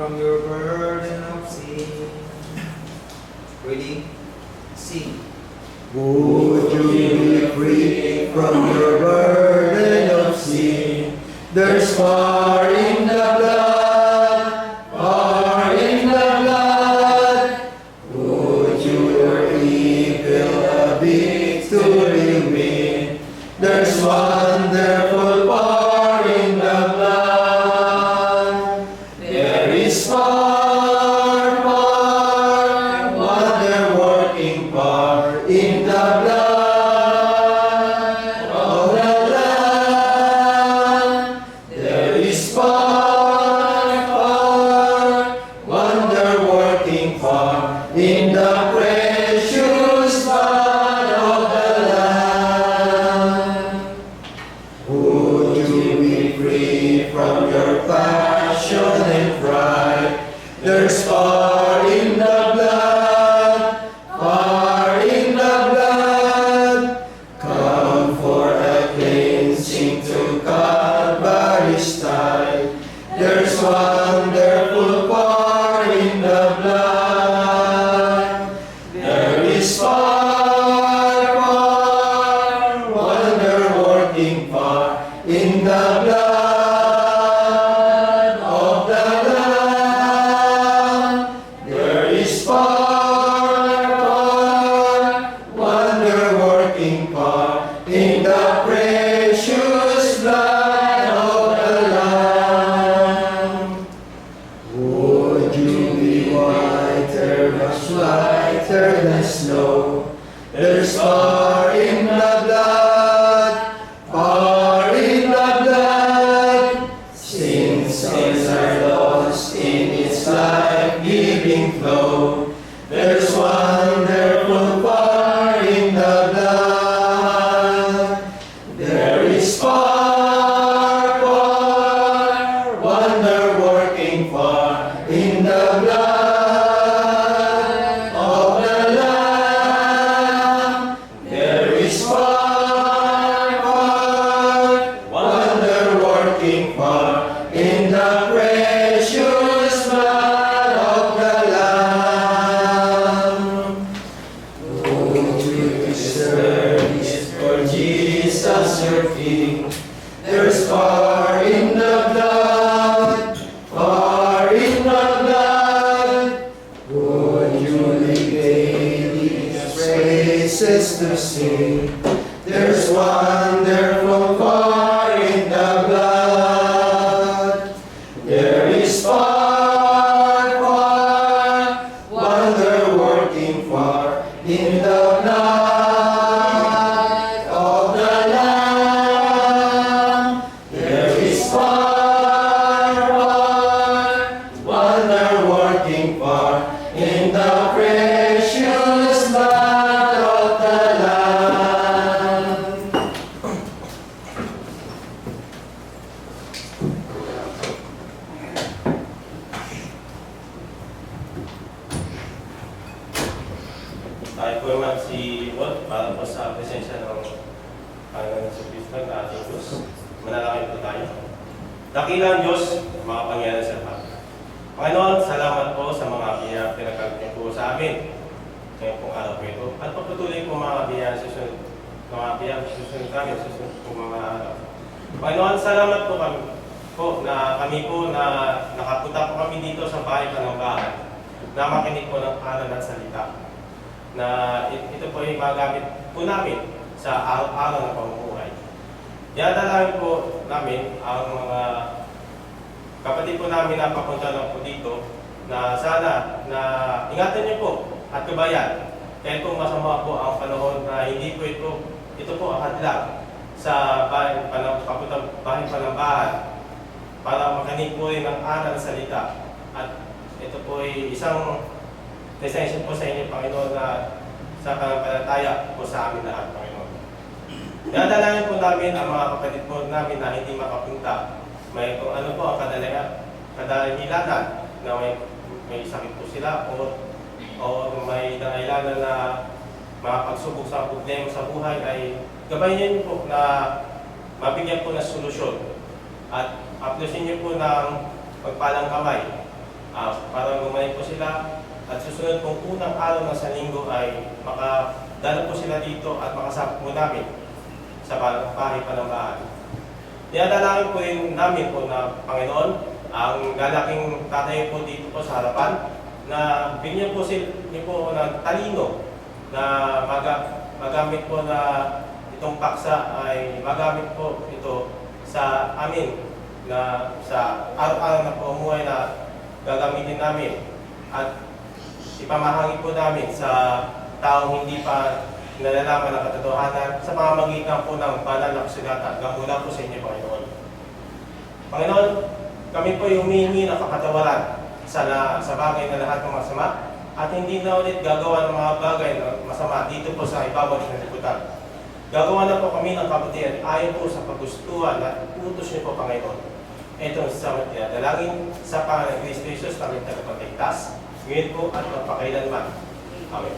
from your burden of sin. Ready? Sing. Would you be free from your burden of sin? There's power in the blood, power in the blood. Would your evil a victory win? There's wonderful power in the blood. There is power, power, wonder-working power in the blood of the Lamb. There is power, power, wonder-working power in the precious blood of the Lamb. Would you be free from your passion and pride? There's power in the blood, power in the blood. Come for a cleansing to Calvary's tide. There's wonderful power in the blood. There is power, power, wonder-working power in the blood of the Lamb. There is power, power, wonder-working power in the precious blood of the Lamb. Would you be whiter, much whiter than snow? There's power in the blood, power in the blood. Sins are lost in its life-giving flow. There's wonderful power in the blood. There is power, power, wonder-working power in the blood of the Lamb. There is power, power, wonder-working power in the precious blood of the Lamb. Would you deserve it for Jesus your King? There's power in the blood, power in the blood. Would you live daily His praises to sing? There's wonderful power in the blood. There is power, power, wonder-working power in the blood of the Lamb. There is power, power, wonder-working power in the precious blood of the Lamb. Tayo po naman si Walt para po sa presensya ng Panginoon sa Kristo na ating Diyos. Manalangin po tayo. Dakilang Diyos, mga Panginoon sa lahat. Panginoon, salamat po sa mga pinagkalit niyo po sa amin ngayong pong araw po ito. At pagpatuloy po mga biyaya susunod namin, susunod po mga araw. Panginoon, salamat po na kami po na nakapunta po kami dito sa bahay Panambahan na makinig po ng aral at salita. Na ito po yung magamit po namin sa araw-araw na pamumuhay. Dinadalangin po namin ang mga kapatid po namin na papunta lang po dito na sana na ingatan niyo po at kabayan. Kaya po masama po ang panahon na hindi po ito po ang hadlang sa papuntang bahay Panambahan para makinig po rin ng aral at salita. At ito po ay isang presensya po sa inyo, Panginoon, na sa pananampalataya po sa amin lahat, Panginoon. Dinadalangin po namin ang mga kapatid po namin na hindi makapunta. May kung ano po ang kadahilanan na may sakit po sila o may dahilanan na makapagsubok sa problema sa buhay ay gabayan niyo po na mabigyan po ng solusyon at aplusin niyo po ng pagpalang kamay para gumaling po sila at susunod pong unang araw ng sa linggo ay makadala po sila dito at makasama po namin sa bahay panambahan. Dinadalangin po rin namin po na Panginoon, ang lalaking tatay po dito po sa harapan, na bigyan po niyo po ng talino na magamit po na itong paksa ay magamit po ito sa amin na sa araw-araw na pamumuhay na gagamitin namin at ipamahagi po namin sa taong hindi pa nalalaman ng katotohanan sa pamamagitan po ng banal na kasulatan mula po sa inyo, Panginoon. Panginoon, kami po humihingi ng kapatawaran sa bagay na lahat ng masama at hindi na ulit gagawa ng mga bagay na masama dito po sa ibabaw ng lipunan. Gagawa na po kami ng kabutihan ayon po sa paggustuhan at utos niyo po, Panginoon. Ito ang sama tinadalangin sa pangalan ng Kristo Jesus, kami tagapagligtas, ngayon po at magpakailanman. Amen.